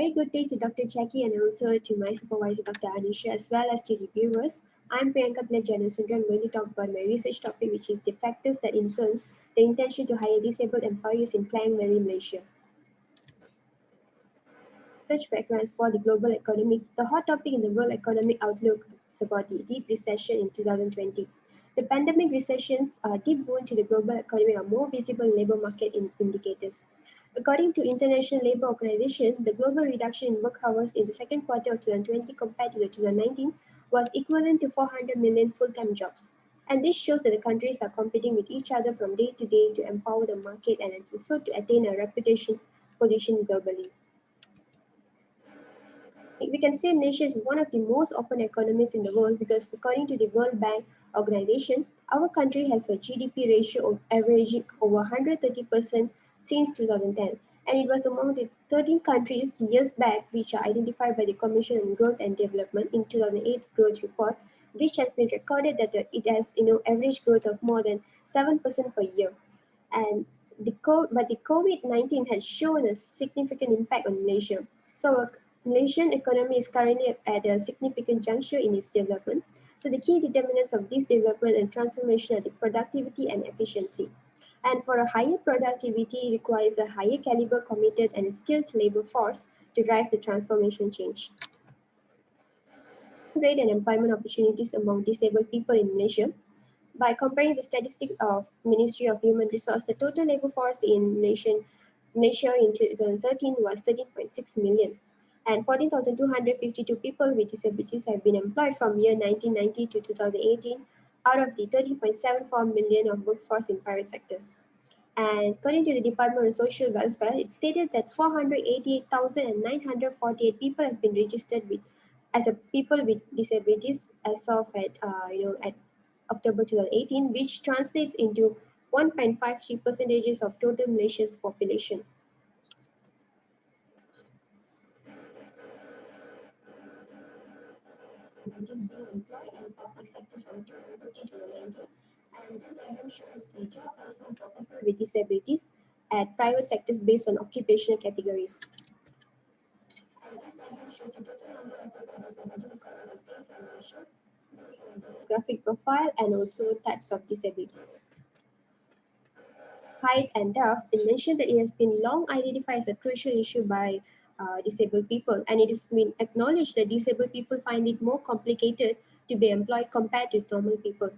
Very good day to Dr. Jackie and also to my supervisor, Dr. Anisha, as well as to the viewers. I'm Priyanka Plejanasundra. I'm going to talk about my research topic, which is the factors that influence the intention to hire disabled employees in Klang Valley, Malaysia. Research backgrounds for the global economy. The hot topic in the world economic outlook is about the deep recession in 2020. The pandemic recession's deep wound to the global economy are more visible in labor market indicators. According to International Labour Organization, the global reduction in work hours in the second quarter of 2020 compared to the 2019 was equivalent to 400 million full-time jobs. And this shows that the countries are competing with each other from day to day to empower the market and also to attain a reputation position globally. We can say Malaysia is one of the most open economies in the world because according to the World Bank organization, our country has a GDP ratio of averaging over 130% since 2010. And it was among the 13 countries years back which are identified by the Commission on Growth and Development in 2008 growth report, which has been recorded that it has average growth of more than 7% per year. And but the COVID-19 has shown a significant impact on Malaysia. So our Malaysian economy is currently at a significant juncture in its development. So the key determinants of this development and transformation are the productivity and efficiency. And for a higher productivity requires a higher caliber, committed and skilled labor force to drive the transformation change. Rate and employment opportunities among disabled people in Malaysia. By comparing the statistics of Ministry of Human Resource, the total labor force in Malaysia in 2013 was 13.6 million. And 14,252 people with disabilities have been employed from year 1990 to 2018 out of the 13.74 million of workforce in private sectors. And according to the Department of Social Welfare, it stated that 488,948 people have been registered as a people with disabilities as of at October 2018, which translates into 1.53 percentages of total Malaysia's population. Which is being employed in public sectors from 2014 to 2019. And this diagram shows the job placement for people with disabilities at private sectors based on occupational categories. And this diagram shows the total number of people with disabilities across the states and Malaysia based on demographic profile and also types of disabilities. Height and depth, it mentioned that it has been long identified as a crucial issue by disabled people, and it has been acknowledged that disabled people find it more complicated to be employed compared to normal people.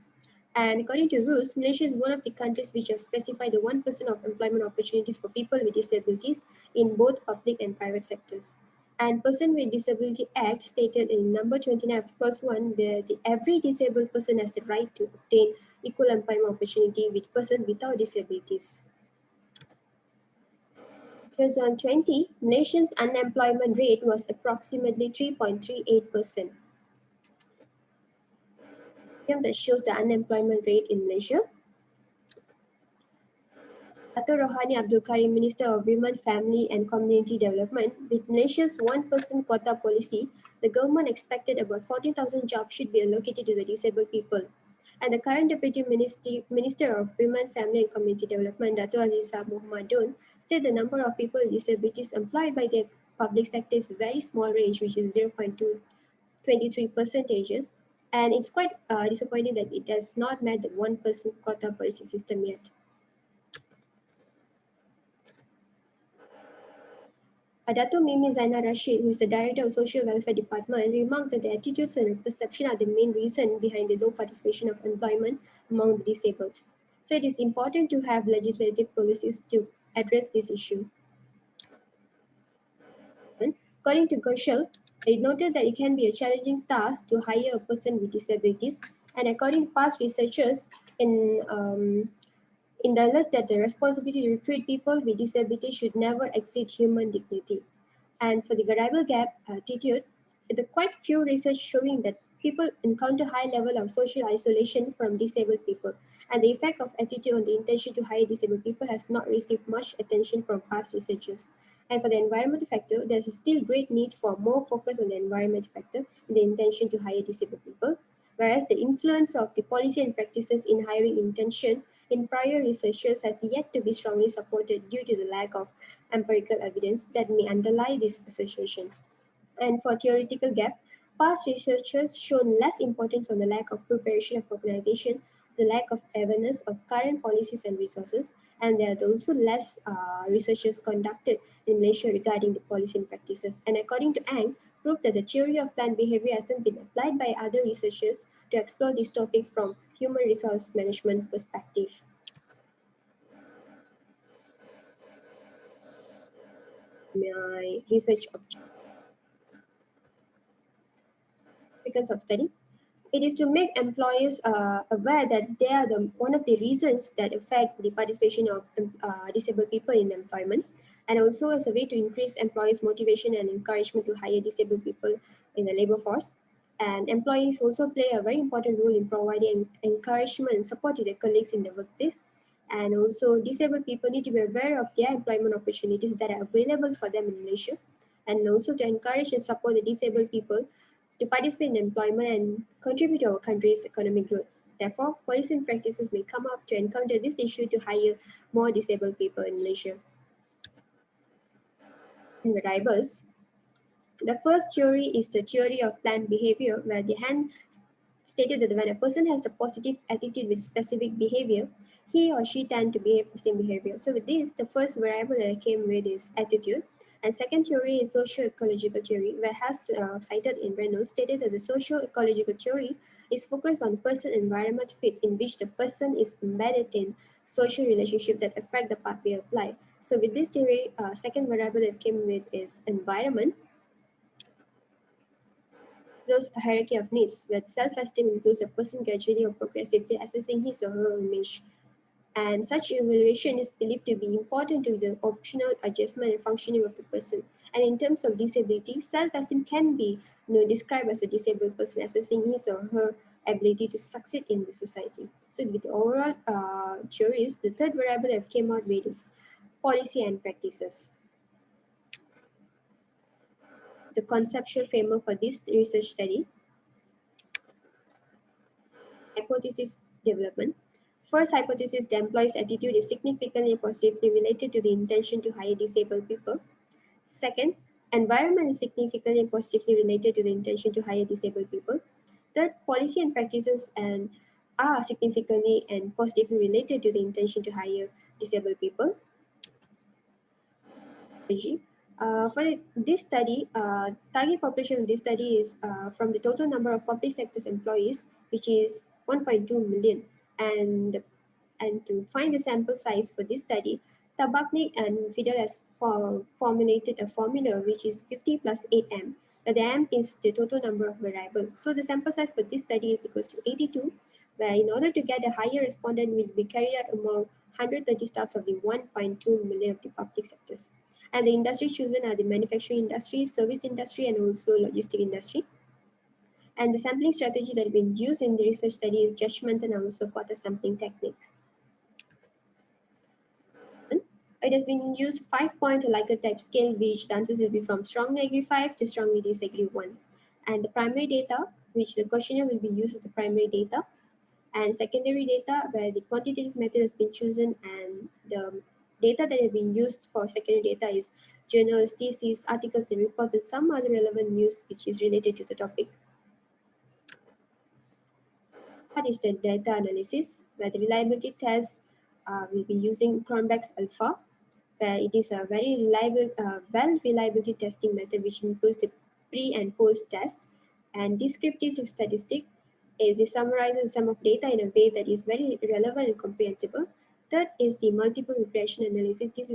And according to rules, Malaysia is one of the countries which have specified the 1% of employment opportunities for people with disabilities in both public and private sectors. And Person with Disability Act stated in number 29 of clause 1 that every disabled person has the right to obtain equal employment opportunity with persons without disabilities. 2020, nation's unemployment rate was approximately 3.38%. That shows the unemployment rate in Malaysia. Dato' Rohani Abdul Karim, Minister of Women, Family and Community Development, with Malaysia's 1% quota policy, the government expected about 14,000 jobs should be allocated to the disabled people. And the current Deputy Minister of Women, Family and Community Development, Dato' Aziza Muhammadun, said the number of people with disabilities employed by the public sector is a very small range, which is 0.23 percentages. And it's quite disappointing that it has not met the 1% quota policy system yet. Dato' Mimi Zainal Rashid, who is the Director of Social Welfare Department, remarked that the attitudes and perception are the main reason behind the low participation of employment among the disabled. So it is important to have legislative policies to address this issue. According to Gershel, it noted that it can be a challenging task to hire a person with disabilities, and according to past researchers in the alert that the responsibility to recruit people with disabilities should never exceed human dignity. And for the variable gap attitude, there are quite few research showing that people encounter high level of social isolation from disabled people. And the effect of attitude on the intention to hire disabled people has not received much attention from past researchers. And for the environmental factor, there's still great need for more focus on the environmental factor in the intention to hire disabled people. Whereas the influence of the policy and practices in hiring intention in prior researchers has yet to be strongly supported due to the lack of empirical evidence that may underlie this association. And for theoretical gap, past researchers shown less importance on the lack of preparation of organization, the lack of awareness of current policies and resources, and there are also less researchers conducted in Malaysia regarding the policy and practices. And according to Ang, proof that the theory of plant behavior hasn't been applied by other researchers to explore this topic from human resource management perspective. My research objectives of study. It is to make employers aware that they are one of the reasons that affect the participation of disabled people in employment, and also as a way to increase employees' motivation and encouragement to hire disabled people in the labor force. And employees also play a very important role in providing encouragement and support to their colleagues in the workplace. And also, disabled people need to be aware of their employment opportunities that are available for them in Malaysia, and also to encourage and support the disabled people to participate in employment and contribute to our country's economic growth. Therefore, policy and practices may come up to encounter this issue to hire more disabled people in Malaysia. In variables, the first theory is the theory of planned behavior, where the hand stated that when a person has a positive attitude with specific behavior, he or she tend to behave the same behavior. So with this, the first variable that I came with is attitude. And second theory is socio-ecological theory, where has cited in Reynolds stated that the socio-ecological theory is focused on person-environment fit, in which the person is embedded in social relationship that affect the pathway of life. So with this theory, second variable that came with is environment. Those a hierarchy of needs, where self-esteem includes a person gradually or progressively assessing his or her image. And such evaluation is believed to be important to the optional adjustment and functioning of the person. And in terms of disability, self-esteem can be described as a disabled person assessing his or her ability to succeed in the society. So with the overall theories, the third variable that came out with is policy and practices. The conceptual framework for this research study, hypothesis development. First hypothesis, the employee's attitude is significantly positively related to the intention to hire disabled people. Second, environment is significantly positively related to the intention to hire disabled people. Third, policy and practices are significantly and positively related to the intention to hire disabled people. For this study, target population of this study is from the total number of public sector employees, which is 1.2 million. And to find the sample size for this study, Tabachnik and Fidel has formulated a formula which is 50 plus 8m. The m is the total number of variables. So the sample size for this study is equals to 82, where in order to get a higher respondent will be carried out among 130 staffs of the 1.2 million of the public sectors. And the industry chosen are the manufacturing industry, service industry, and also logistic industry. And the sampling strategy that has been used in the research study is judgment and also quarter sampling technique. It has been used 5-point Likert type scale, which the answers will be from strongly agree 5 to strongly disagree 1. And the primary data, which the questionnaire will be used as the primary data, and secondary data, where the quantitative method has been chosen, and the data that has been used for secondary data is journals, theses, articles, and reports, and some other relevant news which is related to the topic. What is the data analysis, where the reliability test will be using Cronbach's alpha, where it is a very reliable, well reliability testing method which includes the pre and post test. And descriptive statistic is the summarizing sum of data in a way that is very relevant and comprehensible. Third is the multiple regression analysis. This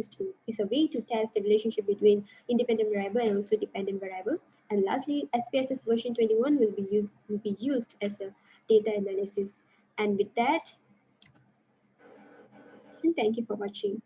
is a way to test the relationship between independent variable and also dependent variable. And lastly, SPSS version 21 will be used as a data analysis. And with that, thank you for watching.